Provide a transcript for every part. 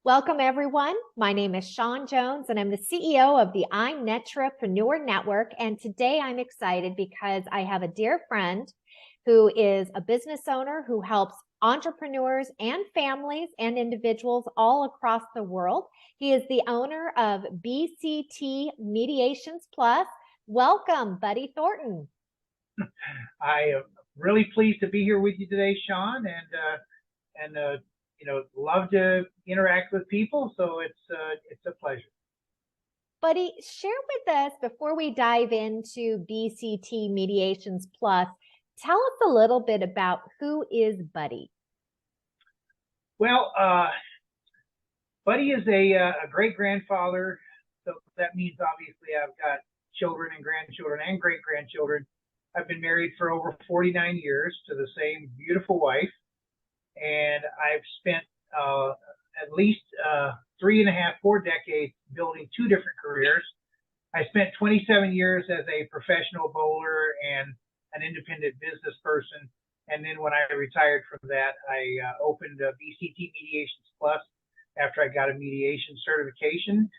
Welcome, everyone. My name is Shawn Jones, and I'm the CEO of the I'm Netrapreneur Network. And today I'm excited because I have a dear friend who is a business owner who helps entrepreneurs and families and individuals all across the world. He is the owner of BCT Mediations Plus. Welcome, Buddy Thornton. I am really pleased to be here with you today, Shawn, and love to interact with people. So it's a pleasure. Buddy, share with us before we dive into BCT Mediations Plus. Tell us a little bit about who is Buddy. Well, Buddy is a great grandfather, so that means obviously I've got children and grandchildren and great grandchildren. I've been married for over 49 years to the same beautiful wife, and I've spent at least 3.5, 4 decades building 2 different careers. I spent 27 years as a professional bowler and an independent business person, and then when I retired from that, I opened BCT Mediations Plus after I got a mediation certification.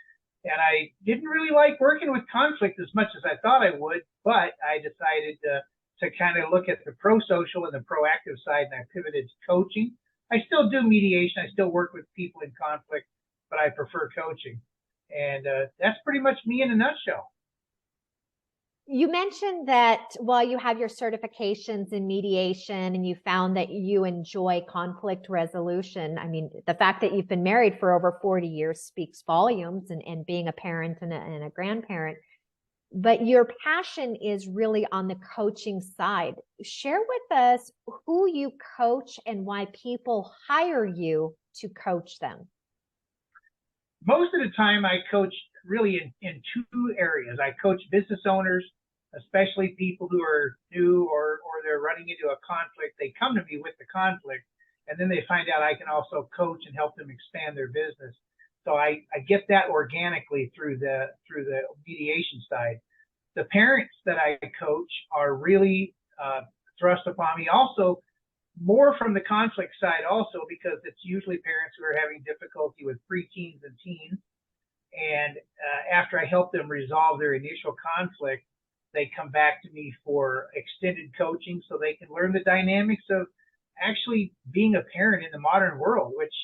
And I didn't really like working with conflict as much as I thought I would, but I decided to kind of look at the pro-social and the proactive side, and I pivoted to coaching. I still do mediation. I still work with people in conflict, but I prefer coaching. And that's pretty much me in a nutshell. You mentioned that while you have your certifications in mediation and you found that you enjoy conflict resolution, I mean, the fact that you've been married for over 40 years speaks volumes, and being a parent and a grandparent. But your passion is really on the coaching side. Share with us who you coach and why people hire you to coach them. Most of the time I coach really in 2 areas. I coach business owners, especially people who are new or they're running into a conflict. They come to me with the conflict, and then they find out I can also coach and help them expand their business. So I get that organically through the mediation side. The parents that I coach are really thrust upon me also more from the conflict side also, because it's usually parents who are having difficulty with preteens and teens. And after I help them resolve their initial conflict, they come back to me for extended coaching so they can learn the dynamics of actually being a parent in the modern world, which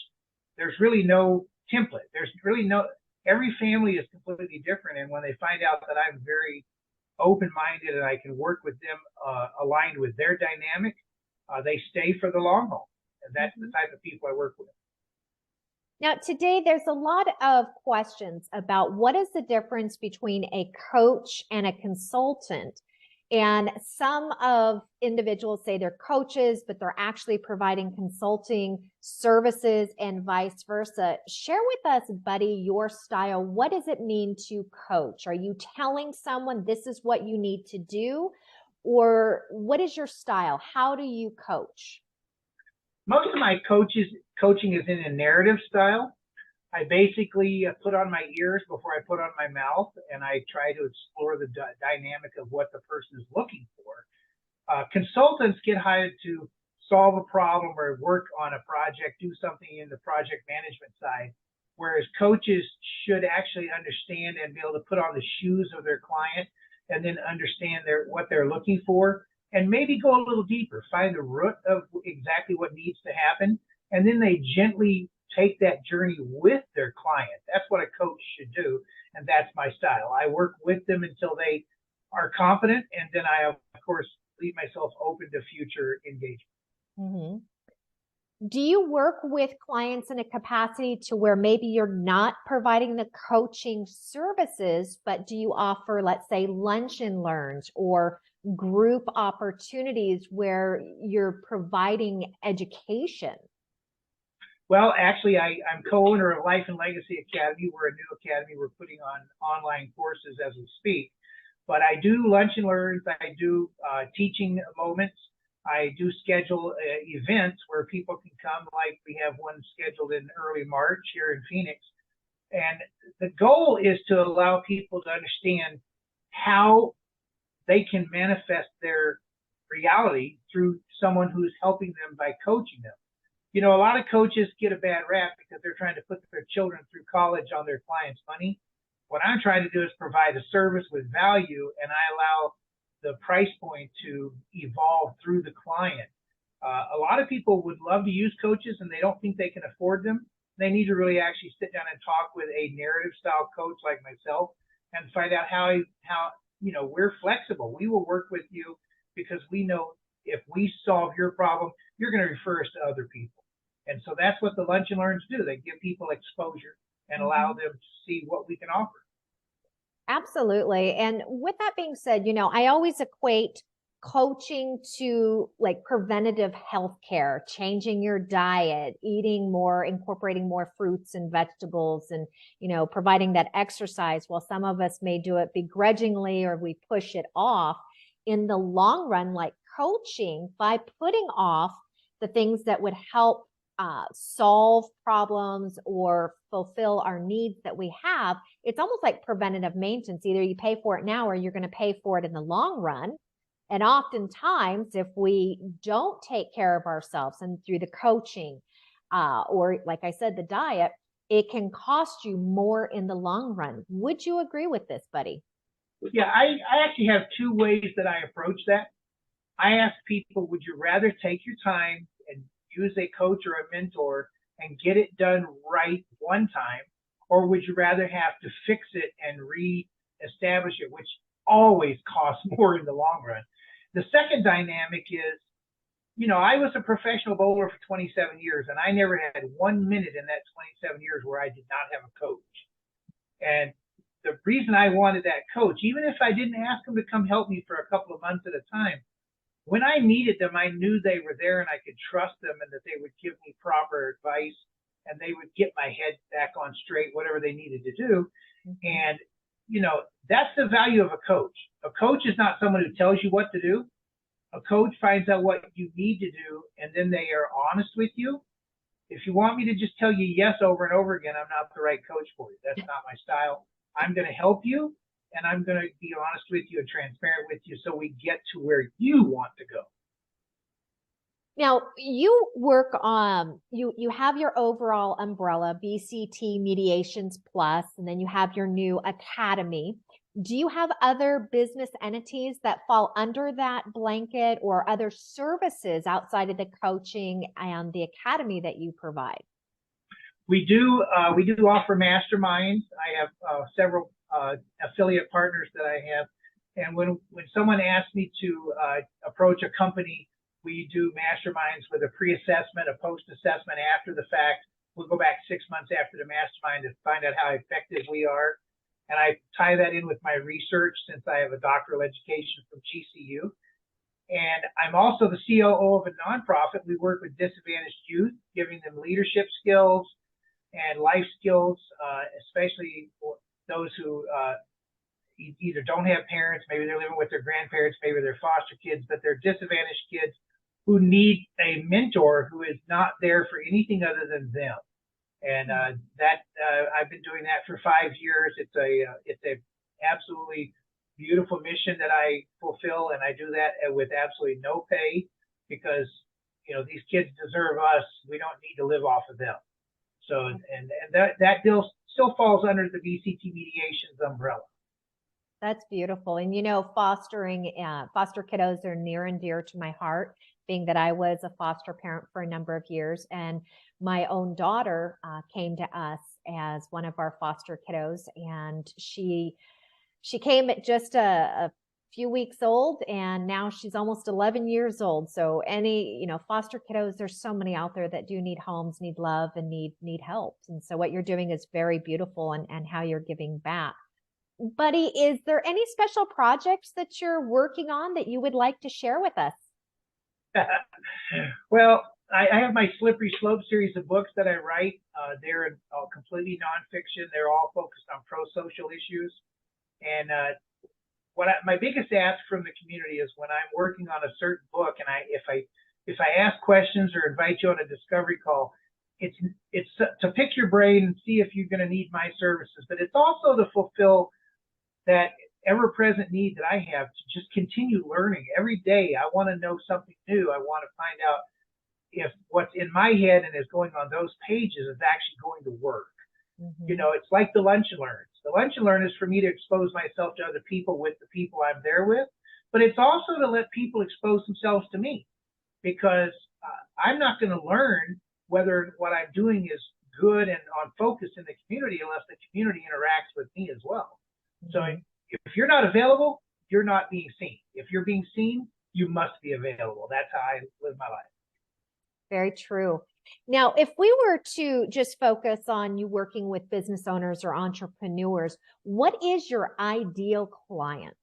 there's really no template. There's really every family is completely different. And when they find out that I'm very open-minded and I can work with them aligned with their dynamic, they stay for the long haul. And that's the type of people I work with. Now, today there's a lot of questions about what is the difference between a coach and a consultant. And some of individuals say they're coaches, but they're actually providing consulting services and vice versa. Share with us, Buddy, your style. What does it mean to coach? Are you telling someone this is what you need to do? Or what is your style? How do you coach? Most of my coaching is in a narrative style. I basically put on my ears before I put on my mouth, and I try to explore the dynamic of what the person is looking for. Consultants get hired to solve a problem or work on a project, do something in the project management side, whereas coaches should actually understand and be able to put on the shoes of their client and then understand what they're looking for, and maybe go a little deeper, find the root of exactly what needs to happen, and then they gently take that journey with their client. That's what a coach should do, and that's my style. I work with them until they are confident, and then I, of course, leave myself open to future engagement. Mm-hmm. Do you work with clients in a capacity to where maybe you're not providing the coaching services, but do you offer, let's say, lunch and learns or group opportunities where you're providing education? Well, actually, I'm co-owner of Life and Legacy Academy. We're a new academy. We're putting on online courses as we speak. But I do lunch and learns. I do teaching moments. I do schedule events where people can come, like we have one scheduled in early March here in Phoenix. And the goal is to allow people to understand how they can manifest their reality through someone who's helping them by coaching them. A lot of coaches get a bad rap because they're trying to put their children through college on their clients' money. What I'm trying to do is provide a service with value, and I allow the price point to evolve through the client. A lot of people would love to use coaches and they don't think they can afford them. They need to really actually sit down and talk with a narrative style coach like myself and find out how we're flexible. We will work with you because we know if we solve your problem, you're going to refer us to other people. And so that's what the Lunch and Learns do. They give people exposure and allow them to see what we can offer. Absolutely. And with that being said, I always equate coaching to like preventative health care, changing your diet, eating more, incorporating more fruits and vegetables, and, providing that exercise. While some of us may do it begrudgingly or we push it off, in the long run, like coaching, by putting off the things that would help solve problems or fulfill our needs that we have, it's almost like preventative maintenance. Either you pay for it now or you're going to pay for it in the long run. And oftentimes, if we don't take care of ourselves and through the coaching or, like I said, the diet, it can cost you more in the long run. Would you agree with this, buddy? Yeah, I actually have two ways that I approach that. I ask people, would you rather take your time and use a coach or a mentor and get it done right one time, or would you rather have to fix it and re-establish it, which always costs more in the long run? The second dynamic is, I was a professional bowler for 27 years, and I never had 1 minute in that 27 years where I did not have a coach. And the reason I wanted that coach, even if I didn't ask them to come help me for a couple of months at a time, when I needed them, I knew they were there and I could trust them and that they would give me proper advice and they would get my head back on straight, whatever they needed to do. And, that's the value of a coach. A coach is not someone who tells you what to do. A coach finds out what you need to do, and then they are honest with you. If you want me to just tell you yes over and over again, I'm not the right coach for you. That's not my style. I'm going to help you, and I'm going to be honest with you and transparent with you so we get to where you want to go. Now, you work on, you have your overall umbrella, BCT Mediations Plus, and then you have your new academy. Do you have other business entities that fall under that blanket or other services outside of the coaching and the academy that you provide? We do offer masterminds. I have several affiliate partners that I have. And when someone asks me to approach a company, we do masterminds with a pre-assessment, a post-assessment after the fact. We'll go back 6 months after the mastermind to find out how effective we are. And I tie that in with my research since I have a doctoral education from GCU. And I'm also the COO of a nonprofit. We work with disadvantaged youth, giving them leadership skills and life skills, especially for those who either don't have parents, maybe they're living with their grandparents, maybe they're foster kids, but they're disadvantaged kids who need a mentor who is not there for anything other than them. And I've been doing that for 5 years. It's a absolutely beautiful mission that I fulfill, and I do that with absolutely no pay because these kids deserve us. We don't need to live off of them. So and that deal still falls under the VCT Mediations umbrella. That's beautiful. And foster kiddos are near and dear to my heart, being that I was a foster parent for a number of years. And my own daughter came to us as one of our foster kiddos. And she came at just a few weeks old, and now she's almost 11 years old. So foster kiddos, there's so many out there that do need homes, need love, and need help. And so what you're doing is very beautiful, and how you're giving back. Buddy, is there any special projects that you're working on that you would like to share with us? Well, I have my Slippery Slope series of books that I write. They're completely nonfiction. They're all focused on pro-social issues. And my biggest ask from the community is when I'm working on a certain book, and if I ask questions or invite you on a discovery call, it's to pick your brain and see if you're going to need my services, but it's also to fulfill that ever-present need that I have to just continue learning every day. I want to know something new. I want to find out, if what's in my head and is going on those pages is actually going to work. Mm-hmm. You know, it's like the lunch and learns. The lunch and learn is for me to expose myself to other people with the people I'm there with, but it's also to let people expose themselves to me, because I'm not going to learn whether what I'm doing is good and on focus in the community unless the community interacts with me as well. Mm-hmm. So if you're not available, you're not being seen. If you're being seen, you must be available. That's how I live my life. Very true. Now, if we were to just focus on you working with business owners or entrepreneurs, what is your ideal client?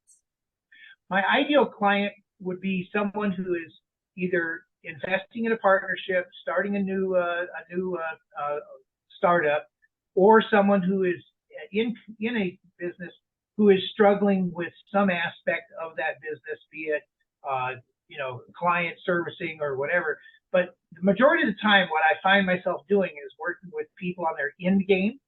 My ideal client would be someone who is either investing in a partnership, starting a new startup, or someone who is in a business who is struggling with some aspect of that business, be it client servicing or whatever. But the majority of the time, what I find myself doing is working with people on their end game,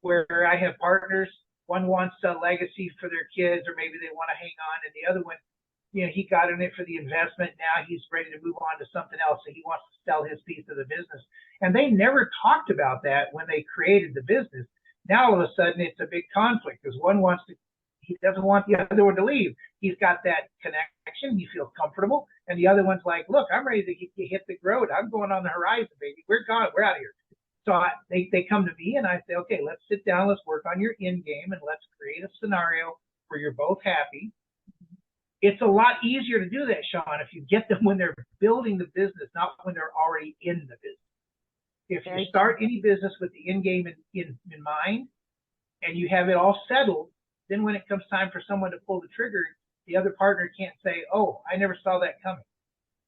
where I have partners. One wants a legacy for their kids, or maybe they want to hang on, and the other one, he got in it for the investment. Now he's ready to move on to something else, so he wants to sell his piece of the business. And they never talked about that when they created the business. Now all of a sudden it's a big conflict, because he doesn't want the other one to leave. He's got that connection. He feels comfortable. And the other one's like, look, I'm ready to hit the road. I'm going on the horizon, baby. We're gone. We're out of here. So they come to me and I say, okay, let's sit down. Let's work on your end game and let's create a scenario where you're both happy. It's a lot easier to do that, Sean, if you get them when they're building the business, not when they're already in the business. If you start any business with the end game in mind and you have it all settled, then when it comes time for someone to pull the trigger, the other partner can't say, oh, I never saw that coming.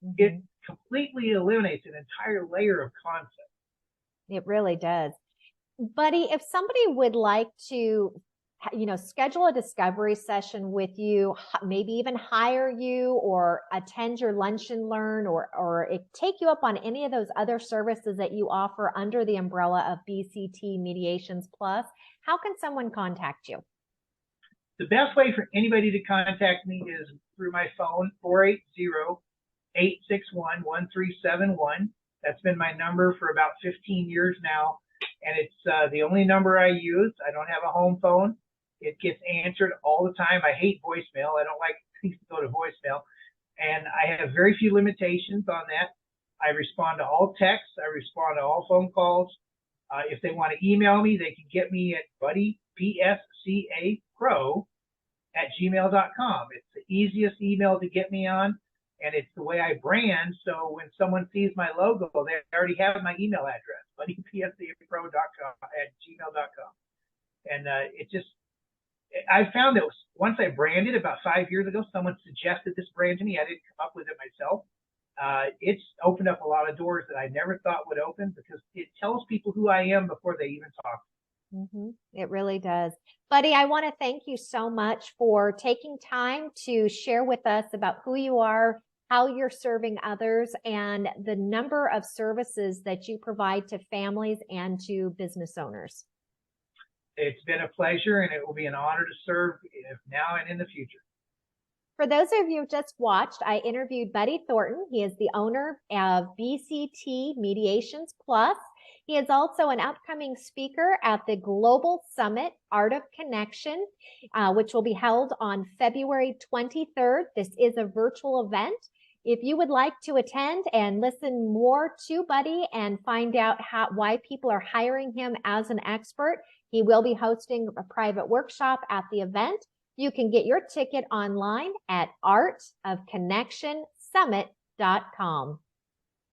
Mm-hmm. It completely eliminates an entire layer of concept. It really does. Buddy, if somebody would like to, schedule a discovery session with you, maybe even hire you or attend your lunch and learn, or take you up on any of those other services that you offer under the umbrella of BCT Mediations Plus, how can someone contact you? The best way for anybody to contact me is through my phone, 480-861-1371. That's been my number for about 15 years now, and it's the only number I use. I don't have a home phone. It gets answered all the time. I hate voicemail. I don't like things to go to voicemail, and I have very few limitations on that. I respond to all texts. I respond to all phone calls. If they want to email me, they can get me at buddypscapro@gmail.com. It's the easiest email to get me on, and it's the way I brand. So when someone sees my logo, they already have my email address, buddypscapro@gmail.com. And I found that once I branded about 5 years ago, someone suggested this brand to me. I didn't come up with it myself. It's opened up a lot of doors that I never thought would open, because it tells people who I am before they even talk. Mm-hmm. It really does. Buddy, I want to thank you so much for taking time to share with us about who you are, how you're serving others, and the number of services that you provide to families and to business owners. It's been a pleasure, and it will be an honor to serve now and in the future. For those of you who just watched, I interviewed Buddy Thornton. He is the owner of BCT Mediations Plus. He is also an upcoming speaker at the Global Summit Art of Connection, which will be held on February 23rd. This is a virtual event. If you would like to attend and listen more to Buddy and find out why people are hiring him as an expert, he will be hosting a private workshop at the event. You can get your ticket online at artofconnectionsummit.com.